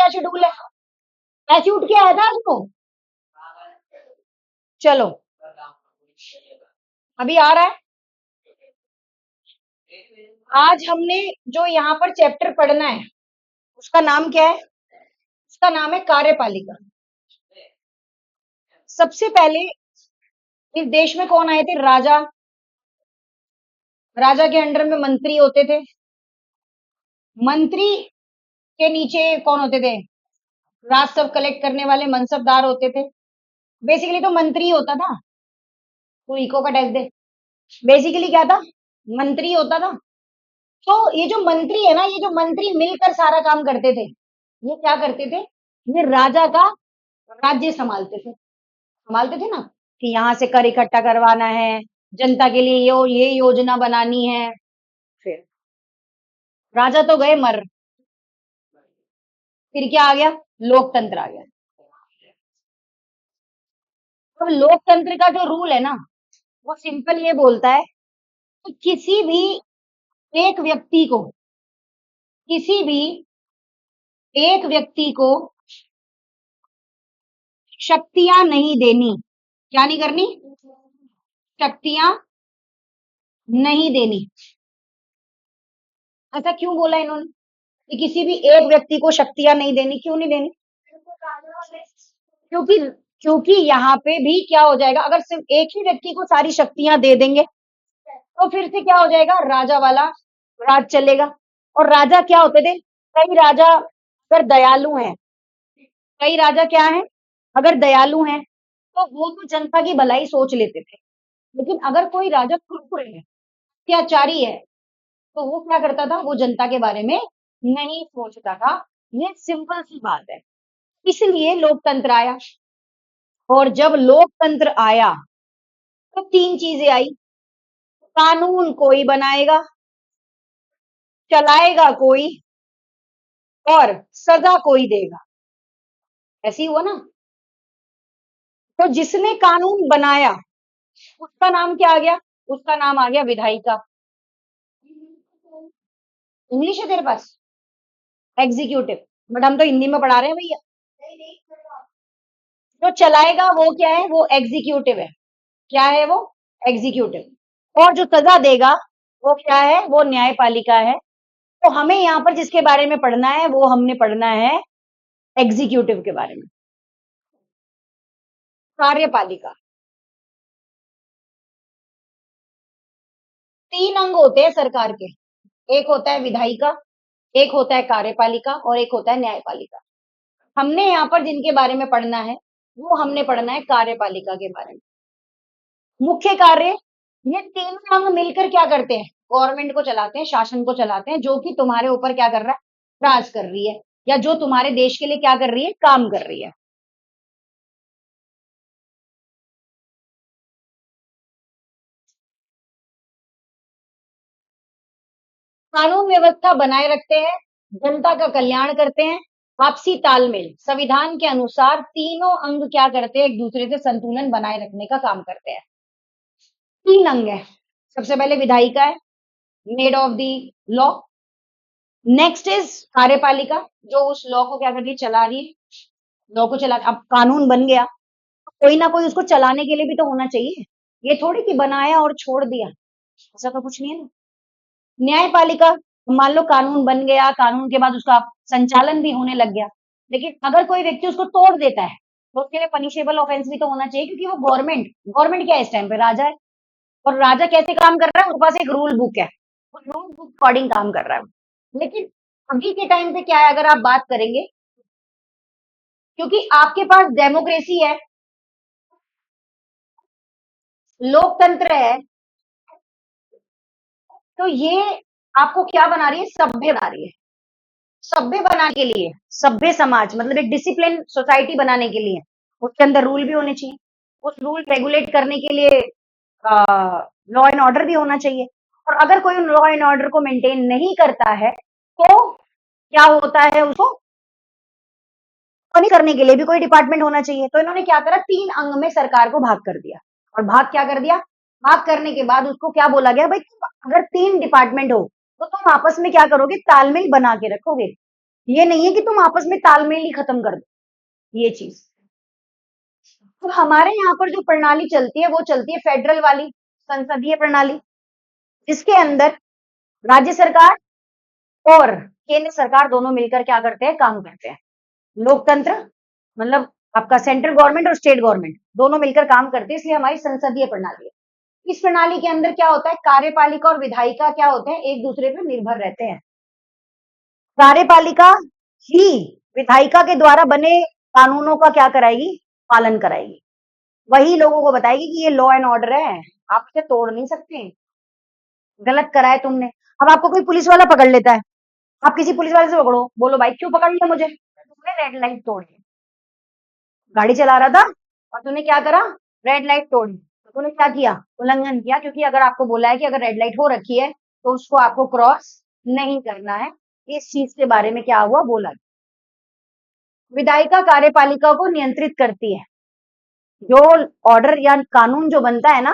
क्या शेड्यूल है? ऐसे उठ के आया था आज को? चलो, अभी आ रहा है। आज हमने जो यहाँ पर चैप्टर पढ़ना है उसका नाम क्या है? उसका नाम है कार्यपालिका। सबसे पहले इस देश में कौन आए थे? राजा। राजा के अंडर में मंत्री होते थे। मंत्री के नीचे कौन होते थे? राजस्व कलेक्ट करने वाले मनसबदार होते थे। बेसिकली तो मंत्री होता था। तू इको का टेस्ट दे। बेसिकली क्या था? मंत्री होता था। तो ये जो मंत्री है ना, ये जो मंत्री मिलकर सारा काम करते थे, ये क्या करते थे? ये राजा का राज्य संभालते थे ना, कि यहाँ से कर इकट्ठा करवाना है, जनता के लिए ये योजना बनानी है। फिर राजा तो गए मर, फिर क्या आ गया? लोकतंत्र आ गया। तो लोकतंत्र का जो रूल है ना, वो सिंपल ये बोलता है कि किसी भी एक व्यक्ति को किसी भी एक व्यक्ति को शक्तियां नहीं देनी। क्या नहीं करनी? शक्तियां नहीं देनी। ऐसा क्यों बोला इन्होंने कि किसी भी एक व्यक्ति को शक्तियां नहीं देनी? क्यों नहीं देनी? क्योंकि क्योंकि यहाँ पे भी क्या हो जाएगा, अगर सिर्फ एक ही व्यक्ति को सारी शक्तियां दे देंगे तो फिर से क्या हो जाएगा? राजा वाला राज चलेगा। और राजा क्या होते थे? कई राजा अगर दयालु हैं, कई राजा क्या हैं? अगर दयालु हैं तो वो तो जनता की भलाई सोच लेते थे। लेकिन अगर कोई राजा क्रूर है, अत्याचारी है, तो वो क्या करता था? वो जनता के बारे में नहीं सोचता था। ये सिंपल सी बात है। इसलिए लोकतंत्र आया। और जब लोकतंत्र आया तो तीन चीजें आई। कानून कोई बनाएगा, चलाएगा कोई, और सजा कोई देगा। ऐसे ही हुआ ना? तो जिसने कानून बनाया उसका नाम क्या आ गया? उसका नाम आ गया विधायिका। इंग्लिश है तेरे पास? एग्जीक्यूटिव। बट हम तो हिंदी में पढ़ा रहे हैं भैया। जो चलाएगा वो क्या है? वो एग्जीक्यूटिव है। क्या है वो? एग्जीक्यूटिव। और जो सजा देगा वो क्या है? वो न्यायपालिका है। तो हमें यहाँ पर जिसके बारे में पढ़ना है वो हमने पढ़ना है एग्जीक्यूटिव के बारे में। कार्यपालिका। तीन अंग होते हैं सरकार के। एक होता है विधायिका, एक होता है कार्यपालिका, और एक होता है न्यायपालिका। हमने यहाँ पर जिनके बारे में पढ़ना है वो हमने पढ़ना है कार्यपालिका के बारे में। मुख्य कार्य, ये तीनों अंग मिलकर क्या करते हैं? गवर्नमेंट को चलाते हैं, शासन को चलाते हैं, जो कि तुम्हारे ऊपर क्या कर रहा है? राज कर रही है, या जो तुम्हारे देश के लिए क्या कर रही है? काम कर रही है। कानून व्यवस्था बनाए रखते हैं, जनता का कल्याण करते हैं, आपसी तालमेल, संविधान के अनुसार तीनों अंग क्या करते हैं? एक दूसरे से संतुलन बनाए रखने का काम करते हैं। तीन अंग है। सबसे पहले विधायिका है, made of the law. Next is कार्यपालिका, जो उस लॉ को क्या कर रही है? चला रही है। लॉ को चला, अब कानून बन गया, कोई ना कोई उसको चलाने के लिए भी तो होना चाहिए। ये थोड़ी कि बनाया और छोड़ दिया, ऐसा तो कुछ नहीं है ना। न्यायपालिका, मान लो कानून बन गया, कानून के बाद उसका संचालन भी होने लग गया, लेकिन अगर कोई व्यक्ति उसको तोड़ देता है तो उसके लिए पनिशेबल ऑफेंस भी तो होना चाहिए, क्योंकि वो गवर्नमेंट गवर्नमेंट क्या है इस टाइम पे? राजा है। और राजा कैसे काम कर रहा है? उसके पास एक रूल बुक है, उस रूल बुक अकॉर्डिंग काम कर रहा है। लेकिन अभी के टाइम पे क्या है, अगर आप बात करेंगे, क्योंकि आपके पास डेमोक्रेसी है, लोकतंत्र है, तो ये आपको क्या बना रही है? सभ्य बना रही है। सभ्य बनाने के लिए, सभ्य समाज मतलब एक डिसिप्लिन सोसाइटी बनाने के लिए उसके अंदर रूल भी होने चाहिए। उस रूल रेगुलेट करने के लिए लॉ एंड ऑर्डर भी होना चाहिए। और अगर कोई उन लॉ एंड ऑर्डर को मेंटेन नहीं करता है तो क्या होता है? उसको नहीं करने के लिए भी कोई डिपार्टमेंट होना चाहिए। तो इन्होंने क्या करा? तीन अंग में सरकार को भाग कर दिया। और भाग क्या कर दिया? भाग करने के बाद उसको क्या बोला गया? भाई अगर तीन डिपार्टमेंट हो तो तुम आपस में क्या करोगे? तालमेल बना के रखोगे। ये नहीं है कि तुम आपस में तालमेल ही खत्म कर दो, ये चीज। तो हमारे यहाँ पर जो प्रणाली चलती है वो चलती है फेडरल वाली संसदीय प्रणाली, जिसके अंदर राज्य सरकार और केंद्र सरकार दोनों मिलकर क्या करते हैं, काम करते हैं। लोकतंत्र मतलब आपका सेंट्रल गवर्नमेंट और स्टेट गवर्नमेंट दोनों मिलकर काम करते हैं, इसलिए हमारी संसदीय प्रणाली है। इस प्रणाली के अंदर क्या होता है, कार्यपालिका और विधायिका क्या होते हैं, एक दूसरे पर निर्भर रहते हैं। कार्यपालिका ही विधायिका के द्वारा बने कानूनों का क्या कराएगी, पालन कराएगी। वही लोगों को बताएगी कि ये लॉ एंड ऑर्डर है, आप इसे तोड़ नहीं सकते, गलत करा है तुमने। अब आपको कोई पुलिस वाला पकड़ लेता है, आप किसी पुलिस वाले से पकड़ो, बोलो भाई क्यों पकड़ लिया मुझे, तुमने रेड लाइट तोड़ी, गाड़ी चला रहा था और तूने क्या करा, रेड लाइट तोड़ी, तो तूने क्या किया, उल्लंघन किया। क्योंकि अगर आपको बोला है कि अगर रेड लाइट हो रखी है तो उसको आपको क्रॉस नहीं करना है, इस चीज के बारे में क्या हुआ, बोला। विधायिका कार्यपालिका को नियंत्रित करती है, जो ऑर्डर या कानून जो बनता है ना,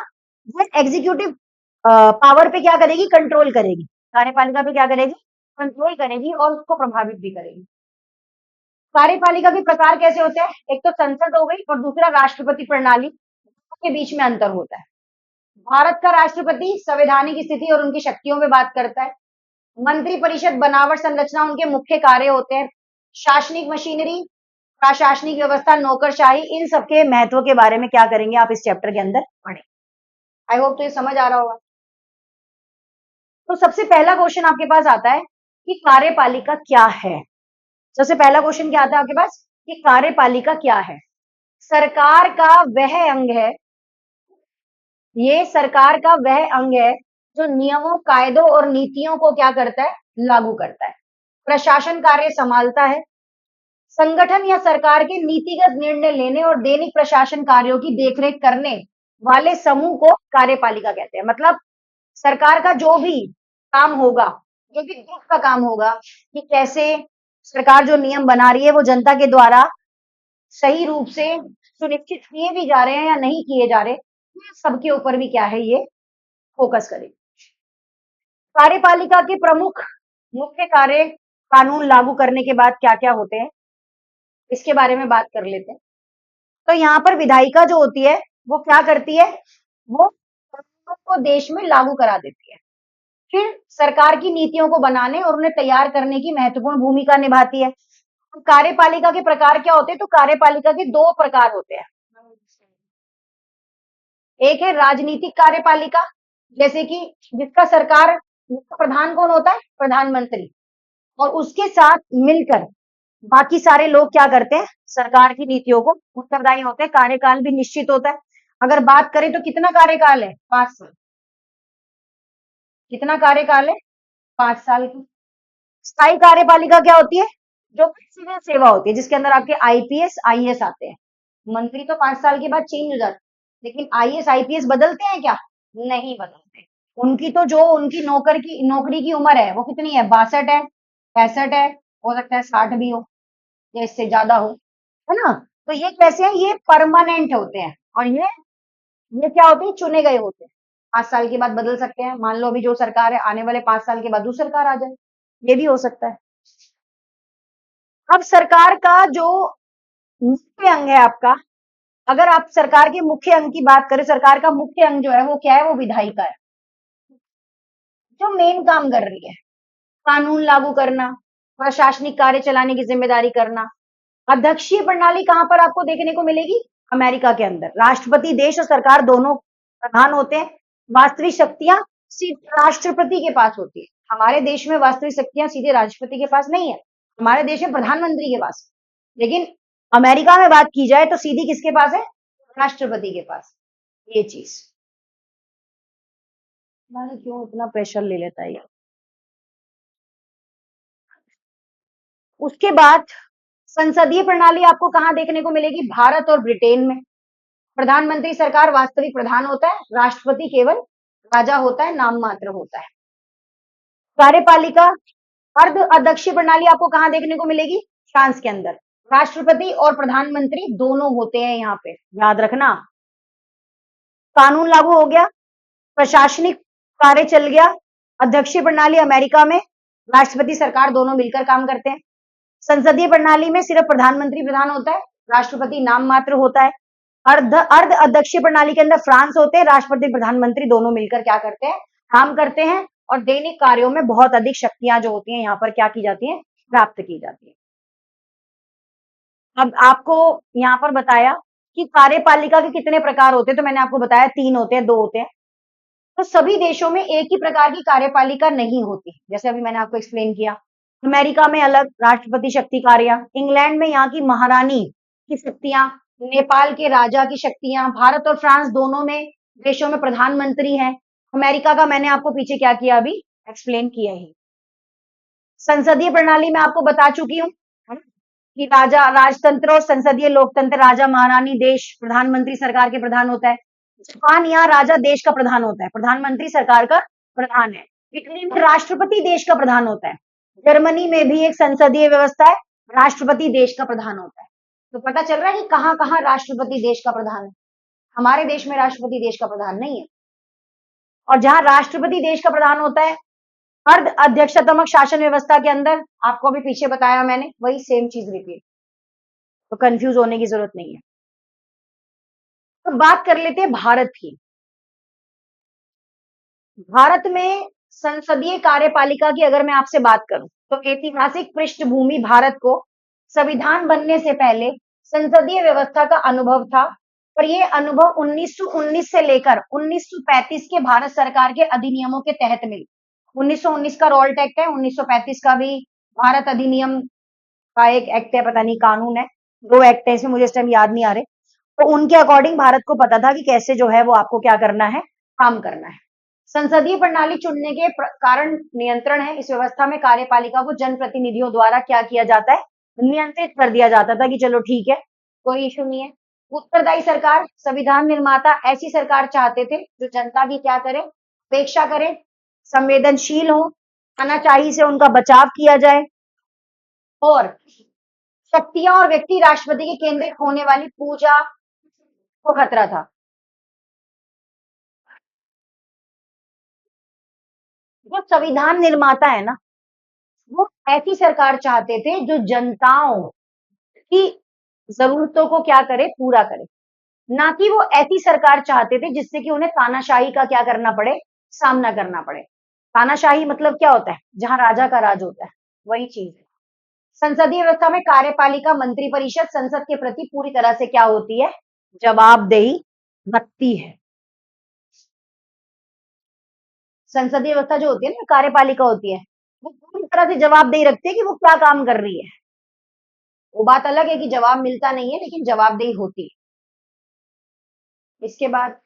वो एग्जीक्यूटिव पावर पे क्या करेगी, कंट्रोल करेगी। कार्यपालिका पे क्या करेगी, कंट्रोल करेगी और उसको प्रभावित भी करेगी। कार्यपालिका के प्रकार कैसे होते हैं, एक तो संसद हो गई और दूसरा राष्ट्रपति प्रणाली, के बीच में अंतर होता है। भारत का राष्ट्रपति संवैधानिक स्थिति और उनकी शक्तियों पे बात करता है। मंत्रिपरिषद बनावट संरचना उनके मुख्य कार्य होते हैं। शासनिक मशीनरी, प्रशासनिक व्यवस्था, नौकरशाही, इन सबके महत्व के बारे में क्या करेंगे आप इस चैप्टर के अंदर पढ़ें। आई होप तो ये समझ आ रहा होगा। तो सबसे पहला क्वेश्चन आपके पास आता है कि कार्यपालिका क्या है। सबसे पहला क्वेश्चन क्या आता है आपके पास कि कार्यपालिका क्या है। सरकार का वह अंग है, ये सरकार का वह अंग है जो नियमों, कायदों और नीतियों को क्या करता है, लागू करता है। प्रशासन कार्य संभालता है। संगठन या सरकार के नीतिगत निर्णय लेने और दैनिक प्रशासन कार्यों की देखरेख करने वाले समूह को कार्यपालिका कहते हैं। मतलब सरकार का जो भी काम होगा, जो भी ग्रुप का काम होगा कि कैसे सरकार जो नियम बना रही है वो जनता के द्वारा सही रूप से सुनिश्चित किए भी जा रहे हैं या नहीं किए जा रहे, सबके ऊपर भी क्या है, ये फोकस करेगी। कार्यपालिका के प्रमुख मुख्य कार्य कानून लागू करने के बाद क्या क्या होते हैं, इसके बारे में बात कर लेते हैं। तो यहाँ पर विधायिका जो होती है वो क्या करती है, वो कानूनों को देश में लागू करा देती है। फिर सरकार की नीतियों को बनाने और उन्हें तैयार करने की महत्वपूर्ण भूमिका निभाती है। कार्यपालिका के प्रकार क्या होते हैं, तो कार्यपालिका के दो प्रकार होते हैं। एक है राजनीतिक कार्यपालिका, जैसे कि जिसका सरकार, जिसका प्रधान कौन होता है, प्रधानमंत्री, और उसके साथ मिलकर बाकी सारे लोग क्या करते हैं, सरकार की नीतियों को उत्तरदायी होते हैं। कार्यकाल भी निश्चित होता है। अगर बात करें तो कितना कार्यकाल है, 5 साल। कितना कार्यकाल है, 5 साल की। स्थायी कार्यपालिका क्या होती है, जो सिविल सेवा होती है, जिसके अंदर आपके आईपीएस आईएएस आते हैं। मंत्री तो 5 साल के बाद चेंज हो जाते हैं, लेकिन आईएएस आईपीएस बदलते हैं क्या, नहीं बदलते। उनकी तो जो उनकी नौकरी की उम्र है वो कितनी है, 62 है, 65 है, हो सकता है 60 भी हो या इससे ज्यादा हो, है ना। तो ये कैसे है, ये परमानेंट होते हैं और ये क्या होते हैं, चुने गए होते हैं। 5 साल के बाद बदल सकते हैं। मान लो अभी जो सरकार है, आने वाले 5 साल के बाद दूसरी सरकार आ जाए, ये भी हो सकता है। अब सरकार का जो मुख्य अंग है आपका, अगर आप सरकार के मुख्य अंग की बात करें, सरकार का मुख्य अंग जो है वो क्या है, वो विधायिका है, जो मेन काम कर रही है, कानून लागू करना, प्रशासनिक कार्य चलाने की जिम्मेदारी करना। अध्यक्षीय प्रणाली कहां पर आपको देखने को मिलेगी, अमेरिका के अंदर। राष्ट्रपति देश और सरकार दोनों प्रधान होते हैं। वास्तविक शक्तियां राष्ट्रपति के पास होती है। हमारे देश में वास्तविक शक्तियां सीधे राष्ट्रपति के पास नहीं है, हमारे देश में प्रधानमंत्री के पास। लेकिन अमेरिका में बात की जाए तो सीधी किसके पास है, राष्ट्रपति के पास। ये चीज मैंने क्यों इतना प्रेशर ले लेता है ये। उसके बाद संसदीय प्रणाली आपको कहां देखने को मिलेगी, भारत और ब्रिटेन में। प्रधानमंत्री सरकार वास्तविक प्रधान होता है, राष्ट्रपति केवल राजा होता है, नाम मात्र होता है। कार्यपालिका अर्ध अध्यक्षीय प्रणाली आपको कहां देखने को मिलेगी, फ्रांस के अंदर। राष्ट्रपति और प्रधानमंत्री दोनों होते हैं यहाँ पे, याद रखना। कानून लागू हो गया, प्रशासनिक कार्य चल गया। अध्यक्षीय प्रणाली अमेरिका में, राष्ट्रपति सरकार दोनों मिलकर काम करते हैं। संसदीय प्रणाली में सिर्फ प्रधानमंत्री प्रधान होता है, राष्ट्रपति नाम मात्र होता है। अर्ध अर्ध अध्यक्षीय प्रणाली के अंदर फ्रांस होते हैं, राष्ट्रपति प्रधानमंत्री दोनों मिलकर क्या करते हैं, काम करते हैं और दैनिक कार्यों में बहुत अधिक शक्तियां जो होती हैं यहाँ पर क्या की जाती हैं, प्राप्त की जाती है। अब आपको यहाँ पर बताया कि कार्यपालिका के कितने प्रकार होते हैं, तो मैंने आपको बताया 3 होते हैं, 2 होते हैं। तो सभी देशों में एक ही प्रकार की कार्यपालिका नहीं होती, जैसे अभी मैंने आपको एक्सप्लेन किया। अमेरिका में अलग राष्ट्रपति शक्ति कार्य, इंग्लैंड में यहाँ की महारानी की शक्तियां, नेपाल के राजा की शक्तियां, भारत और फ्रांस दोनों में देशों में प्रधानमंत्री हैं। अमेरिका का मैंने आपको पीछे क्या किया, अभी एक्सप्लेन किया ही। संसदीय प्रणाली में आपको बता चुकी हूँ कि राजा राजतंत्र और संसदीय लोकतंत्र, राजा महारानी देश प्रधानमंत्री सरकार के प्रधान होता है। जापान यहाँ राजा देश का प्रधान होता है, प्रधानमंत्री सरकार का प्रधान है। इटली में राष्ट्रपति देश का प्रधान होता है। जर्मनी में भी एक संसदीय व्यवस्था है, राष्ट्रपति देश का प्रधान होता है। तो पता चल रहा है कि कहाँ कहाँ राष्ट्रपति देश का प्रधान है। हमारे देश में राष्ट्रपति देश का प्रधान नहीं है। और जहां राष्ट्रपति देश का प्रधान होता है, अर्ध अध्यक्षात्मक शासन व्यवस्था के अंदर आपको अभी पीछे बताया मैंने, वही सेम चीज रिपीट, तो कंफ्यूज होने की जरूरत नहीं है। तो बात कर लेते हैं भारत की। भारत में संसदीय कार्यपालिका की अगर मैं आपसे बात करूं तो ऐतिहासिक पृष्ठभूमि भारत को संविधान बनने से पहले संसदीय व्यवस्था का अनुभव था, और ये अनुभव 1919 से लेकर 1935 के भारत सरकार के अधिनियमों के तहत मिली। 1919 का रॉल्ट एक्ट है, 1935 का भी भारत अधिनियम का एक एक्ट है, पता नहीं कानून है, 2 एक्ट है इसमें, मुझे इस टाइम याद नहीं आ रहे। तो उनके अकॉर्डिंग भारत को पता था कि कैसे जो है वो आपको क्या करना है, काम करना है। संसदीय प्रणाली चुनने के कारण नियंत्रण है, इस व्यवस्था में कार्यपालिका को जनप्रतिनिधियों द्वारा क्या किया जाता है, नियंत्रित कर दिया जाता था कि चलो ठीक है, कोई इशू नहीं है। उत्तरदायी सरकार, संविधान निर्माता ऐसी सरकार चाहते थे जो जनता की क्या करे, अपेक्षा करे, संवेदनशील हो, तानाशाही से उनका बचाव किया जाए, और शक्तियां और व्यक्ति राष्ट्रपति के केंद्रित होने वाली पूजा को खतरा था। जो संविधान निर्माता है ना, वो ऐसी सरकार चाहते थे जो जनताओं की जरूरतों को क्या करे, पूरा करे, ना कि वो ऐसी सरकार चाहते थे जिससे कि उन्हें तानाशाही का क्या करना पड़े, सामना करना पड़े। तानाशाही मतलब क्या होता है, जहां राजा का राज होता है, वही चीज है। संसदीय व्यवस्था में कार्यपालिका मंत्रिपरिषद संसद के प्रति पूरी तरह से क्या होती है, जवाबदेही रखती है। संसदीय व्यवस्था जो होती है ना, कार्यपालिका होती है, वो पूरी तरह से जवाबदेही रखती है कि वो क्या काम कर रही है। वो बात अलग है कि जवाब मिलता नहीं है, लेकिन जवाबदेही होती है। इसके बाद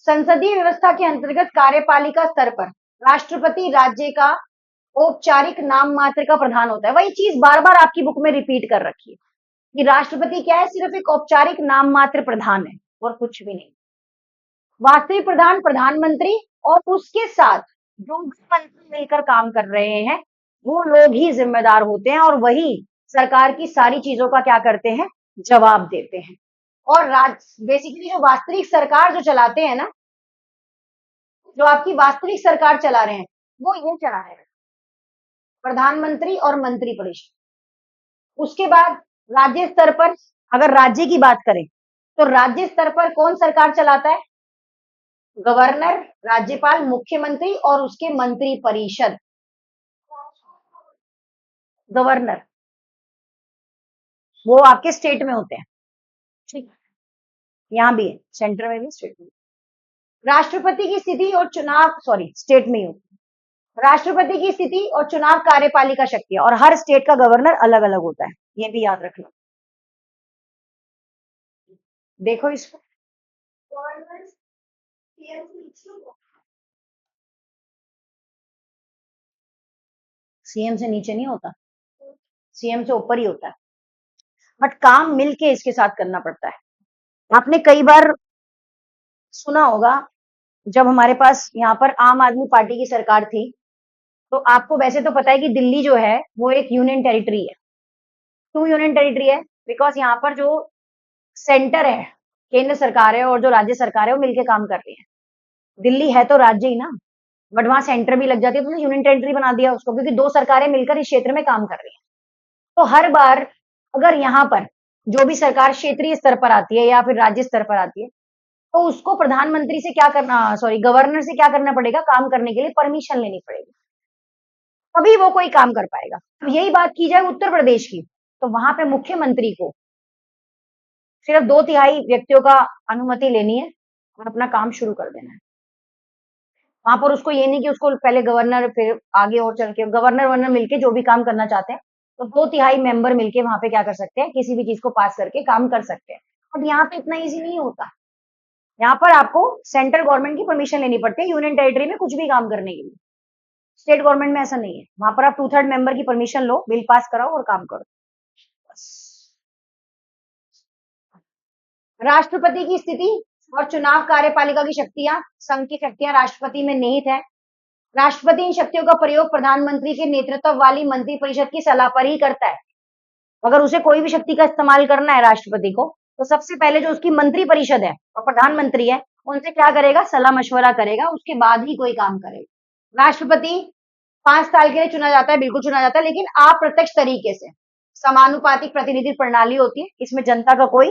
संसदीय व्यवस्था के अंतर्गत कार्यपालिका स्तर पर राष्ट्रपति राज्य का औपचारिक नाम मात्र का प्रधान होता है। वही चीज बार बार आपकी बुक में रिपीट कर रखी है कि राष्ट्रपति क्या है, सिर्फ एक औपचारिक नाम मात्र प्रधान है और कुछ भी नहीं। वास्तविक प्रधान प्रधानमंत्री और उसके साथ जो भी मंत्री मिलकर काम कर रहे हैं वो लोग ही जिम्मेदार होते हैं, और वही सरकार की सारी चीजों का क्या करते हैं, जवाब देते हैं। और बेसिकली जो वास्तविक सरकार जो चलाते हैं ना, जो आपकी वास्तविक सरकार चला रहे हैं, वो ये चला रहे हैं, प्रधानमंत्री और मंत्रिपरिषद। उसके बाद राज्य स्तर पर अगर राज्य की बात करें तो राज्य स्तर पर कौन सरकार चलाता है, गवर्नर, राज्यपाल, मुख्यमंत्री और उसके मंत्री परिषद। गवर्नर वो आपके स्टेट में होते हैं, ठीक है, यहाँ भी है, सेंटर में भी, स्टेट में। राष्ट्रपति की स्थिति और चुनाव, सॉरी स्टेट में ही होती है। राष्ट्रपति की स्थिति और चुनाव कार्यपालिका शक्तियां, और हर स्टेट का गवर्नर अलग अलग होता है, ये भी याद रखना। देखो इसको, सीएम से नीचे नहीं होता, सीएम से ऊपर ही होता है, बट काम मिलके इसके साथ करना पड़ता है। आपने कई बार सुना होगा, जब हमारे पास यहाँ पर आम आदमी पार्टी की सरकार थी, तो आपको वैसे तो पता है कि दिल्ली जो है वो एक यूनियन टेरिटरी है। क्यों यूनियन टेरिटरी है, बिकॉज यहाँ पर जो सेंटर है, केंद्र सरकार है, और जो राज्य सरकार है वो मिलके काम कर रही है। दिल्ली है तो राज्य ही ना, बट वहां सेंटर भी लग जाती है, तो यूनियन टेरिटरी बना दिया उसको, क्योंकि दो सरकारें मिलकर इस क्षेत्र में काम कर रही हैं। तो हर बार अगर यहाँ पर जो भी सरकार क्षेत्रीय स्तर पर आती है या फिर राज्य स्तर पर आती है, तो उसको प्रधानमंत्री से क्या करना, सॉरी, गवर्नर से क्या करना पड़ेगा, काम करने के लिए परमिशन लेनी पड़ेगी, तभी वो कोई काम कर पाएगा। तो यही बात की जाए उत्तर प्रदेश की, तो वहां पे मुख्यमंत्री को सिर्फ 2/3 व्यक्तियों का अनुमति लेनी है और अपना काम शुरू कर देना है। वहां पर उसको ये नहीं कि उसको पहले गवर्नर, फिर आगे और चल के गवर्नर वर्नर मिलके जो भी काम करना चाहते हैं, तो 2/3 मेंबर मिलके वहां पे क्या कर सकते हैं, किसी भी चीज को पास करके काम कर सकते हैं। अब यहाँ पे इतना इजी नहीं होता। यहाँ पर आपको सेंट्रल गवर्नमेंट की परमिशन लेनी पड़ती है यूनियन टेरिटरी में कुछ भी काम करने के लिए। स्टेट गवर्नमेंट में ऐसा नहीं है, वहां पर आप 2/3 मेंबर की परमिशन लो, बिल पास कराओ और काम करो बस। राष्ट्रपति की स्थिति और चुनाव कार्यपालिका की शक्तियां, संघ की शक्तियां राष्ट्रपति में निहित है। राष्ट्रपति इन शक्तियों का प्रयोग प्रधानमंत्री के नेतृत्व वाली मंत्रिपरिषद की सलाह पर ही करता है। अगर उसे कोई भी शक्ति का इस्तेमाल करना है राष्ट्रपति को, तो सबसे पहले जो उसकी मंत्रिपरिषद है और प्रधानमंत्री है, उनसे क्या करेगा, सलाह मशवरा करेगा, उसके बाद ही कोई काम करेगा। राष्ट्रपति 5 साल के लिए चुना जाता है, बिल्कुल चुना जाता है, लेकिन अप्रत्यक्ष तरीके से। समानुपातिक प्रतिनिधि प्रणाली होती है, इसमें जनता का कोई,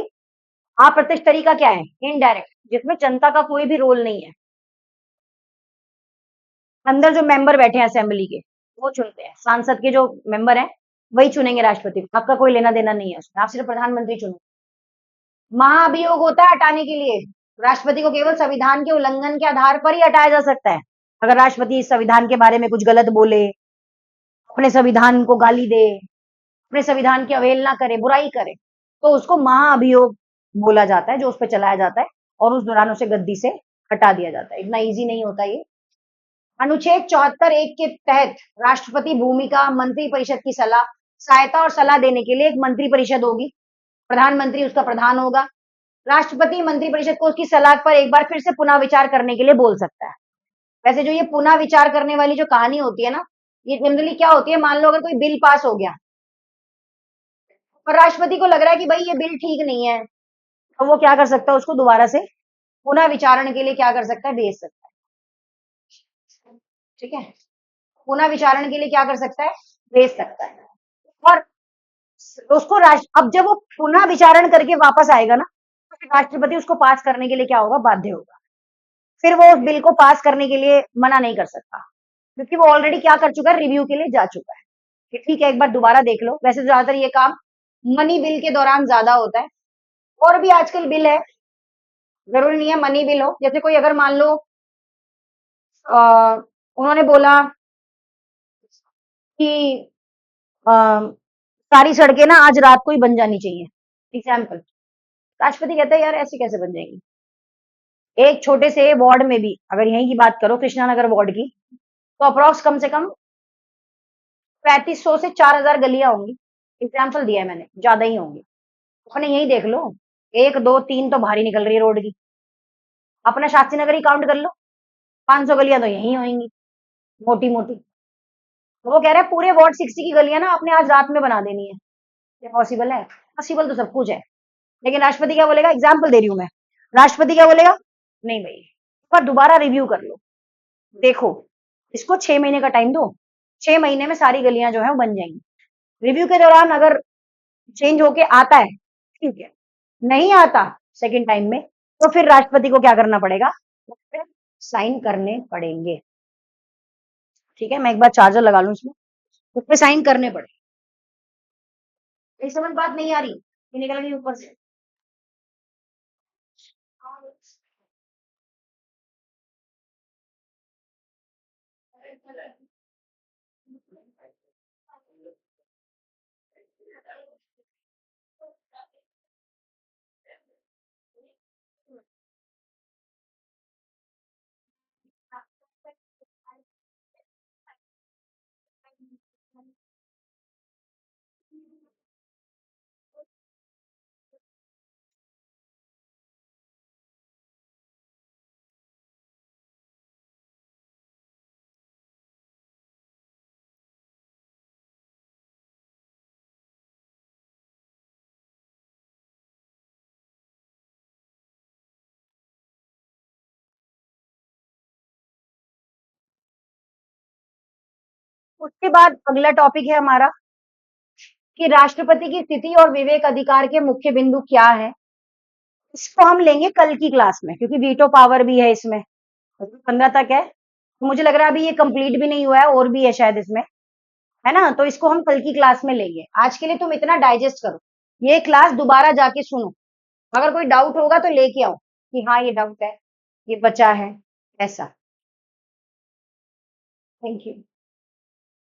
अप्रत्यक्ष तरीका क्या है, इनडायरेक्ट, जिसमें जनता का कोई भी रोल नहीं है। अंदर जो मेंबर बैठे हैं असेंबली के, वो चुनते हैं, सांसद के जो मेंबर हैं वही चुनेंगे राष्ट्रपति को, आपका कोई लेना देना नहीं है उसमें, आप सिर्फ प्रधानमंत्री चुनो। महाभियोग होता है हटाने के लिए, राष्ट्रपति को केवल संविधान के उल्लंघन के आधार पर ही हटाया जा सकता है। अगर राष्ट्रपति इस संविधान के बारे में कुछ गलत बोले, अपने संविधान को गाली दे, अपने संविधान की अवहेलना करे, बुराई करे, तो उसको महाअभियोग बोला जाता है, जो उस पर चलाया जाता है और उस दौरान उसे गद्दी से हटा दिया जाता है। इतना इजी नहीं होता ये। अनुच्छेद 74(1) के तहत राष्ट्रपति भूमिका मंत्रिपरिषद की सलाह, सहायता और सलाह देने के लिए एक मंत्रिपरिषद होगी, प्रधानमंत्री उसका प्रधान होगा। राष्ट्रपति मंत्रिपरिषद को उसकी सलाह पर एक बार फिर से पुनः विचार करने के लिए बोल सकता है। वैसे जो ये पुनः विचार करने वाली जो कहानी होती है ना, ये जनरली क्या होती है, मान लो अगर कोई बिल पास हो गया और राष्ट्रपति को लग रहा है कि भाई ये बिल ठीक नहीं है, तो वो क्या कर सकता है, उसको दोबारा से पुनः विचारण के लिए क्या कर सकता है, भेज सकता है। ठीक है, पुनः विचारण के लिए क्या कर सकता है, भेज सकता है। और उसको राष्ट्र, अब जब वो पुनः विचारण करके वापस आएगा ना, तो फिर राष्ट्रपति उसको पास करने के लिए क्या होगा, बाध्य होगा। फिर वो उस बिल को पास करने के लिए मना नहीं कर सकता, क्योंकि वो ऑलरेडी क्या कर चुका है, रिव्यू के लिए जा चुका है कि ठीक है एक बार दोबारा देख लो। वैसे तो ज्यादातर ये काम मनी बिल के दौरान ज्यादा होता है, और भी आजकल बिल है, जरूरी नहीं है मनी बिल हो। जैसे कोई अगर मान लो उन्होंने बोला कि अ, सारी सड़कें ना आज रात को ही बन जानी चाहिए, एग्जाम्पल, राष्ट्रपति कहता है यार ऐसे कैसे बन जाएंगी। एक छोटे से वार्ड में भी अगर यहीं की बात करो, कृष्णानगर वार्ड की, तो अप्रोक्स कम से कम 3500 से 4000 गलियां होंगी। एग्जाम्पल दिया है मैंने, ज्यादा ही होंगी। अपने यही देख लो, 1 2 3 तो भारी निकल रही है रोड की, अपना शास्त्री नगर ही काउंट कर लो, 500 गलियां तो यही होंगी, मोटी मोटी। तो वो कह रहा है पूरे वार्ड 60 की गलियां ना आपने आज रात में बना देनी है। ये पॉसिबल है? पॉसिबल तो सब कुछ है, लेकिन राष्ट्रपति क्या बोलेगा, एग्जाम्पल दे रही हूं मैं, राष्ट्रपति क्या बोलेगा, नहीं भाई, पर दोबारा रिव्यू कर लो, देखो, इसको 6 महीने का टाइम दो, 6 महीने में सारी गलियां जो है वो बन जाएंगी। रिव्यू के दौरान अगर चेंज होके आता है, ठीक है, नहीं आता सेकंड टाइम में, तो फिर राष्ट्रपति को क्या करना पड़ेगा, फिर साइन करने पड़ेंगे। ठीक है, मैं एक बार चार्जर लगा लूं इसमें, उस पर साइन करने पड़े। एक समझ बात नहीं आ रही, ये निकल गई ऊपर से। उसके बाद अगला टॉपिक है हमारा कि राष्ट्रपति की स्थिति और विवेक अधिकार के मुख्य बिंदु क्या है। इसको हम लेंगे कल की क्लास में क्योंकि वीटो पावर भी है इसमें। 15 तक है, तो मुझे लग रहा है अभी ये कंप्लीट भी नहीं हुआ है और भी है शायद इसमें, है ना? तो इसको हम कल की क्लास में लेंगे। आज के लिए तुम इतना डाइजेस्ट करो, ये क्लास दोबारा जाके सुनो, अगर कोई डाउट होगा तो लेके आओ कि हाँ ये डाउट है, ये बचा है, ऐसा। Thank you.